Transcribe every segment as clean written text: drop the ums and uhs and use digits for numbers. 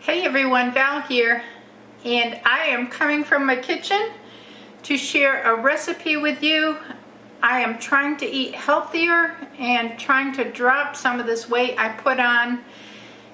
Hey everyone, Val here, and I am coming from my kitchen to share a recipe with you. I am trying to eat healthier and trying to drop some of this weight I put on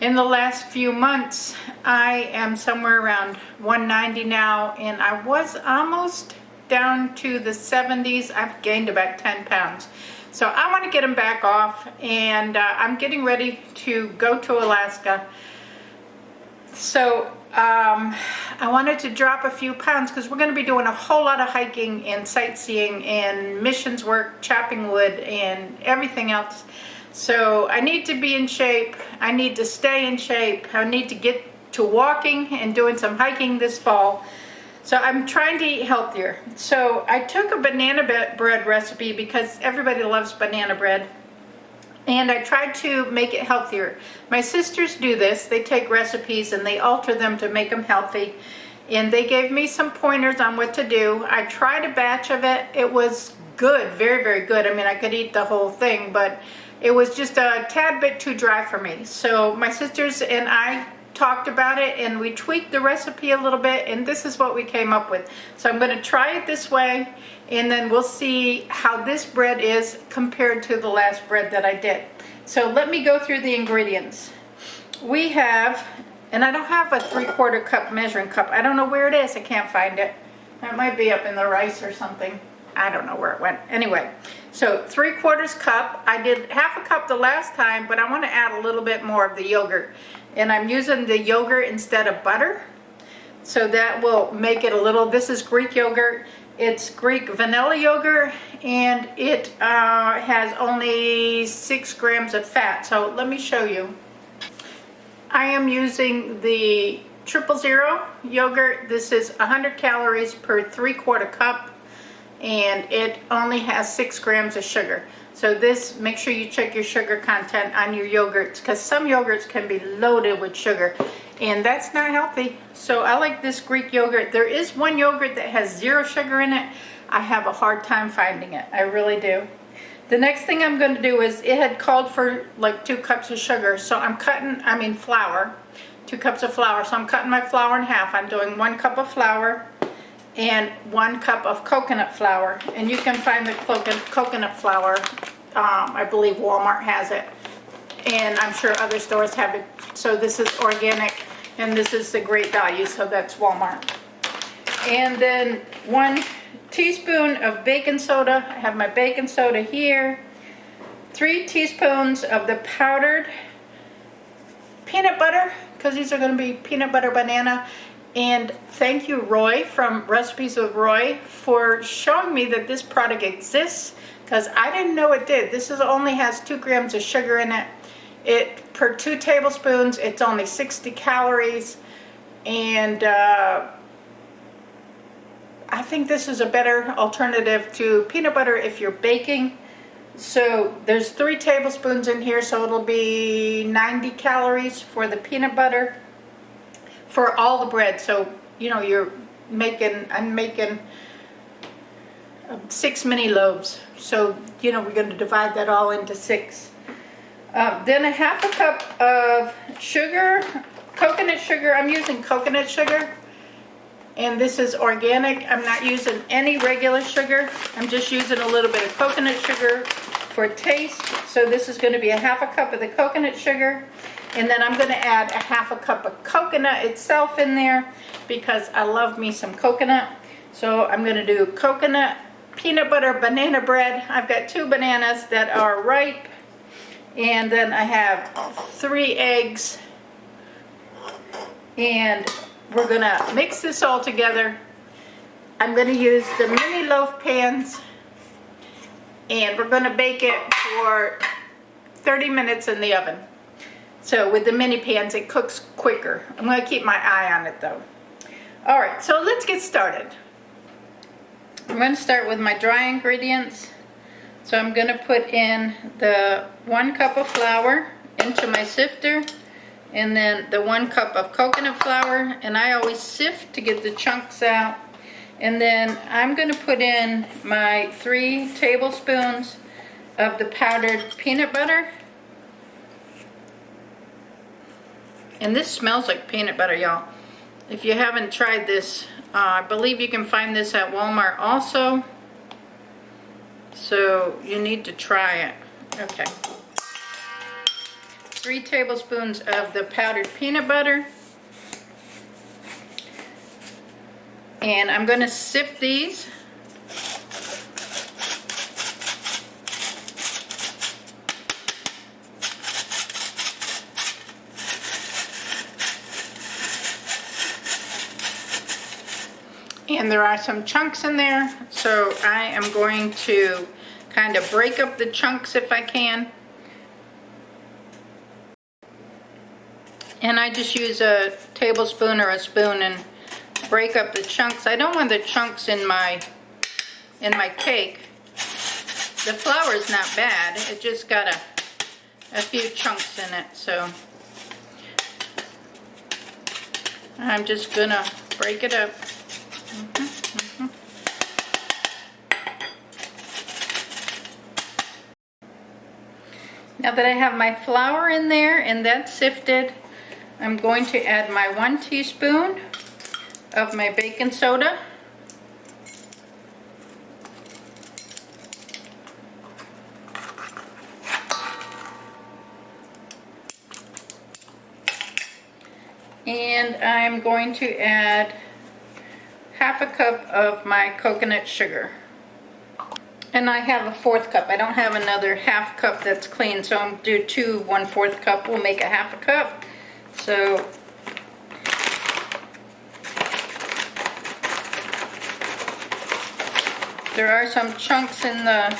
in the last few months. I am somewhere around 190 now, and I was almost down to the 70s. I've gained about 10 pounds. So I want to get them back off, and I'm getting ready to go to Alaska. So I wanted to drop a few pounds because we're going to be doing a whole lot of hiking and sightseeing and missions work, chopping wood and everything else. So I need to be in shape. I need to stay in shape. I need to get to walking and doing some hiking this fall. So I'm trying to eat healthier. So I took a banana bread recipe because everybody loves banana bread. And I tried to make it healthier. My sisters do this. They take recipes and they alter them to make them healthy. And they gave me some pointers on what to do. I tried a batch of it. It was good, very, very good. I mean, I could eat the whole thing, but it was just a tad bit too dry for me. So my sisters and I talked about it and we tweaked the recipe a little bit, and this is what we came up with. So I'm going to try it this way, and then we'll see how this bread is compared to the last bread that I did. So let me go through the ingredients. We have, and I don't have a 3/4 cup measuring cup. I don't know where it is. I can't find it. It might be up in the rice or something. I don't know where it went. Anyway, so 3/4 cup. I did half a cup the last time, but I want to add a little bit more of the yogurt. And I'm using the yogurt instead of butter. So that will make it a little, this is Greek yogurt. It's Greek vanilla yogurt, and it has only 6 grams of fat. So let me show you. I am using the 000 yogurt. This is 100 calories per 3/4 cup, and it only has 6 grams of sugar. So this, make sure you check your sugar content on your yogurts, because some yogurts can be loaded with sugar, and that's not healthy. So I like this Greek yogurt. There is one yogurt that has 0 sugar in it. I have a hard time finding it. I really do. The next thing I'm going to do is, it had called for like 2 cups of sugar. So I'm cutting, flour, 2 cups of flour. So I'm cutting my flour in half. I'm doing 1 cup of flour and 1 cup of coconut flour. And you can find the coconut flour. I believe Walmart has it. And I'm sure other stores have it. So this is organic, and this is the Great Value, so that's Walmart. And then 1 teaspoon of baking soda. I have my baking soda here. 3 teaspoons of the powdered peanut butter, because these are going to be peanut butter banana. And thank you, Roy, from Recipes with Roy, for showing me that this product exists, because I didn't know it did. This only has 2 grams of sugar in it. Per 2 tablespoons, it's only 60 calories. And I think this is a better alternative to peanut butter if you're baking. So there's 3 tablespoons in here, so it'll be 90 calories for the peanut butter for all the bread. So, you know, I'm making 6 mini loaves. So, you know, we're going to divide that all into 6. Then a half a cup of sugar, coconut sugar. I'm using coconut sugar, and this is organic. I'm not using any regular sugar. I'm just using a little bit of coconut sugar for taste. So this is going to be a half a cup of the coconut sugar. And then I'm going to add a half a cup of coconut itself in there, because I love me some coconut. So I'm going to do coconut peanut butter banana bread. I've got 2 bananas that are ripe. And then I have 3 eggs. And we're going to mix this all together. I'm going to use the mini loaf pans. And we're going to bake it for 30 minutes in the oven. So with the mini pans, it cooks quicker. I'm going to keep my eye on it though. Alright, so let's get started. I'm going to start with my dry ingredients. So I'm going to put in the 1 cup of flour into my sifter, and then the 1 cup of coconut flour, and I always sift to get the chunks out. And then I'm going to put in my 3 tablespoons of the powdered peanut butter. And this smells like peanut butter, y'all. If you haven't tried this, I believe you can find this at Walmart also. So you need to try it. Okay. 3 tablespoons of the powdered peanut butter. And I'm going to sift these. And there are some chunks in there, so I am going to kind of break up the chunks if I can. And I just use a tablespoon or a spoon and break up the chunks. I don't want the chunks in my cake. The flour is not bad. It just got a few chunks in it, so I'm just gonna break it up. Now that I have my flour in there and that's sifted, I'm going to add my 1 teaspoon of my baking soda. And I'm going to add 1/2 cup of my coconut sugar. And I have a 1/4 cup. I don't have another 1/2 cup that's clean, so I'm do 2 1/4 cup will make a 1/2 cup. So there are some chunks in the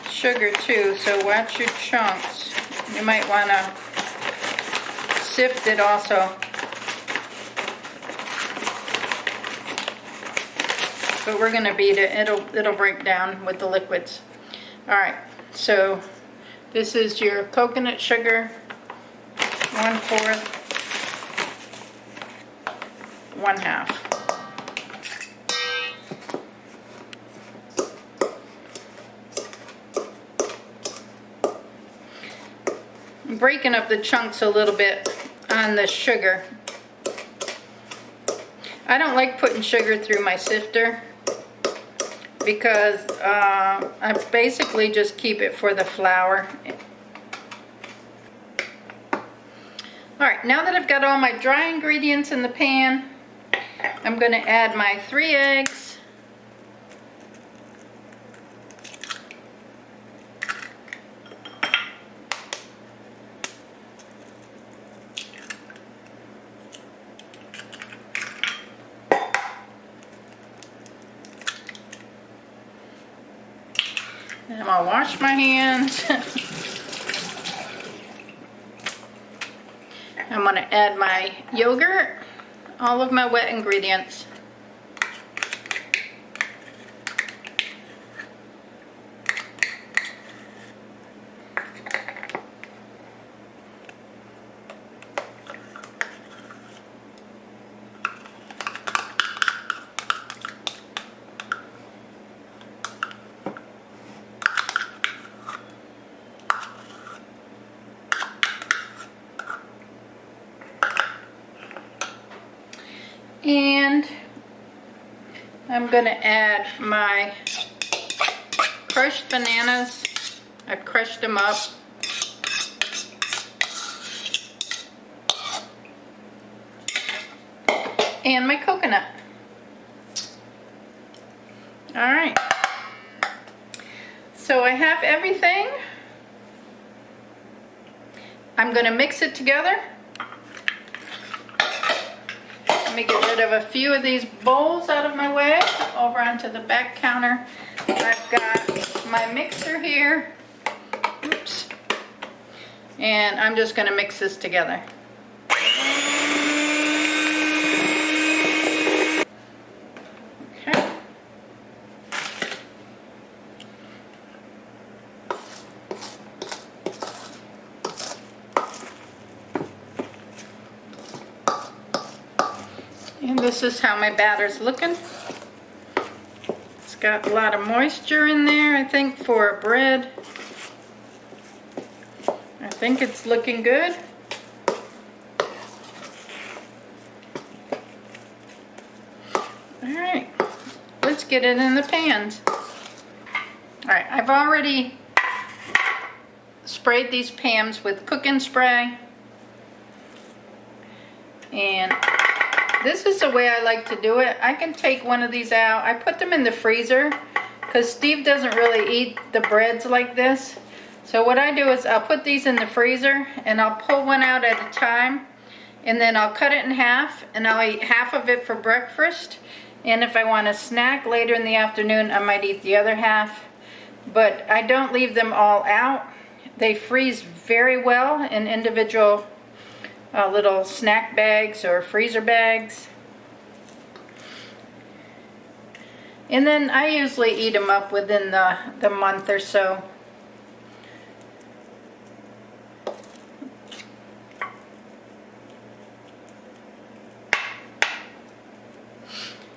sugar too, so watch your chunks. You might want to sift it also. But we're going to beat it. It'll break down with the liquids. All right, so this is your coconut sugar, 1/4, 1/2. I'm breaking up the chunks a little bit on the sugar. I don't like putting sugar through my sifter because I basically just keep it for the flour. Alright, now that I've got all my dry ingredients in the pan, I'm going to add my 3 eggs. And I'm going to wash my hands. I'm going to add my yogurt, all of my wet ingredients. And I'm going to add my crushed bananas. I've crushed them up. And my coconut. Alright. So I have everything. I'm going to mix it together. Let me get rid of a few of these bowls out of my way, over onto the back counter. I've got my mixer here. Oops. And I'm just going to mix this together. Okay. And this is how my batter's looking. It's got a lot of moisture in there, I think, for a bread. I think it's looking good. get it in the pans. All right, I've already sprayed these pans with cooking spray. And this is the way I like to do it. I can take one of these out. I put them in the freezer because Steve doesn't really eat the breads like this. So what I do is I'll put these in the freezer and I'll pull one out at a time, and then I'll cut it in half and I'll eat half of it for breakfast. And if I want a snack later in the afternoon, I might eat the other half. But I don't leave them all out. They freeze very well in individual little snack bags or freezer bags. And then I usually eat them up within the month or so.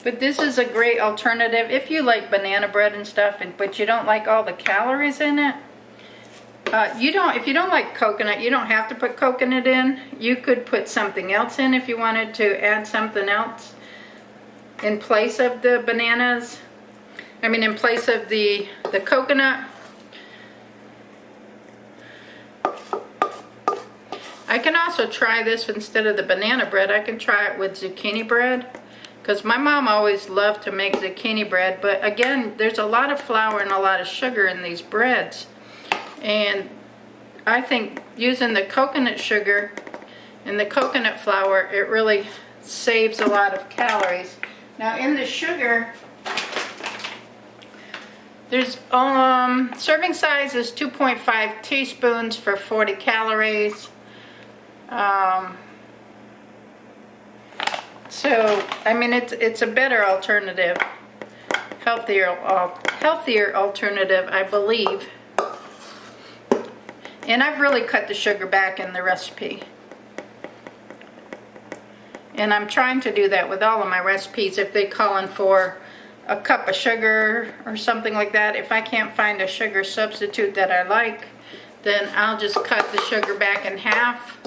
But this is a great alternative if you like banana bread and stuff, but you don't like all the calories in it. If you don't like coconut, you don't have to put coconut in. You could put something else in if you wanted to add something else in place of the bananas. I mean, in place of the coconut. I can also try this instead of the banana bread. I can try it with zucchini bread, because my mom always loved to make zucchini bread. But again, there's a lot of flour and a lot of sugar in these breads. And I think using the coconut sugar and the coconut flour, it really saves a lot of calories. Now in the sugar, there's serving size is 2.5 teaspoons for 40 calories. So I mean, it's a better alternative, healthier alternative, I believe. And I've really cut the sugar back in the recipe. And I'm trying to do that with all of my recipes. If they call in for a cup of sugar or something like that, if I can't find a sugar substitute that I like, then I'll just cut the sugar back in half.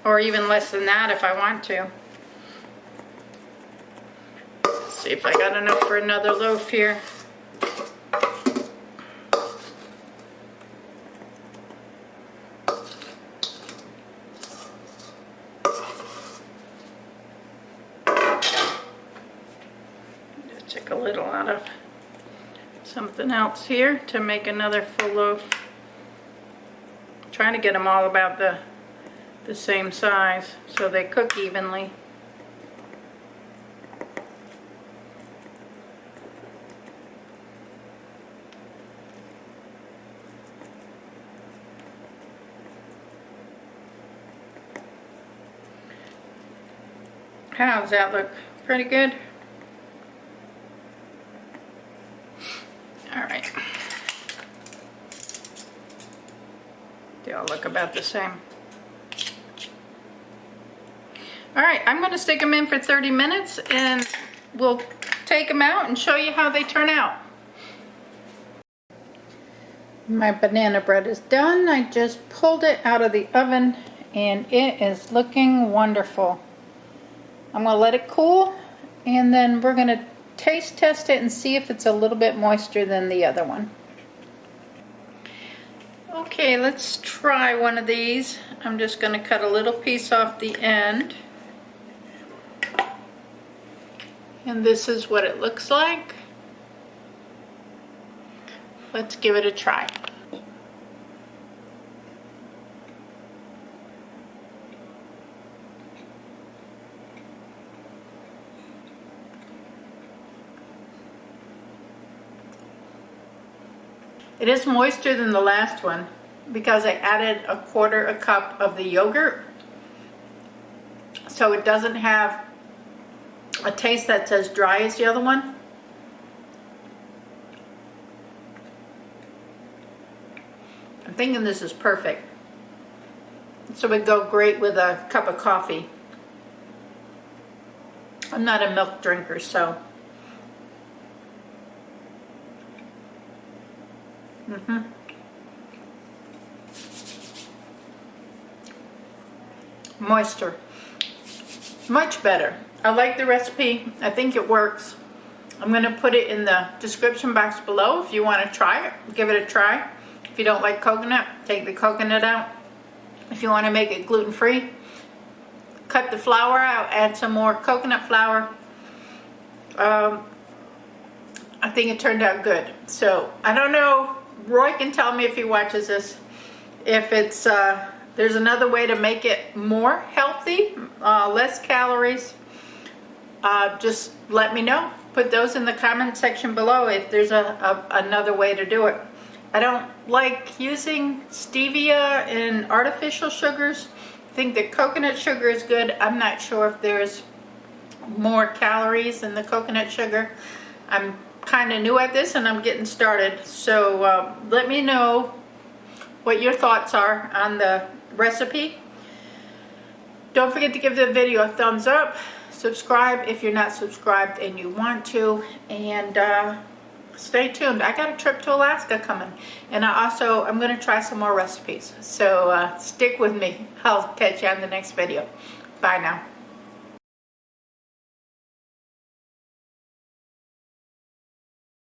Or even less than that if I want to. Let's see if I got enough for another loaf here. Take a little out of something else here to make another full loaf. I'm trying to get them all about the same size so they cook evenly. How does that look? Pretty good? Alright. They all look about the same. Alright, I'm going to stick them in for 30 minutes and we'll take them out and show you how they turn out. My banana bread is done. I just pulled it out of the oven and it is looking wonderful. I'm going to let it cool and then we're going to taste test it and see if it's a little bit moister than the other one. Okay, let's try one of these. I'm just going to cut a little piece off the end. And this is what it looks like. Let's give it a try. It is moister than the last one because I added 1/4 cup of the yogurt. So it doesn't have a taste that's as dry as the other one. I'm thinking this is perfect. So it would go great with a cup of coffee. I'm not a milk drinker, so. Moisture. Much better. I like the recipe. I think it works. I'm going to put it in the description box below if you want to try it. Give it a try. If you don't like coconut, take the coconut out. If you want to make it gluten-free, cut the flour out, add some more coconut flour. I think it turned out good. So I don't know, Roy can tell me if he watches this, if it's there's another way to make it more healthy, less calories. Just let me know. Put those in the comment section below if there's another way to do it. I don't like using stevia and artificial sugars. I think the coconut sugar is good. I'm not sure if there's more calories in the coconut sugar. I'm kind of new at this and I'm getting started. So let me know what your thoughts are on the recipe. Don't forget to give the video a thumbs up. Subscribe if you're not subscribed and you want to, and stay tuned. I got a trip to Alaska coming, and I'm going to try some more recipes. So stick with me. I'll catch you on the next video. Bye now.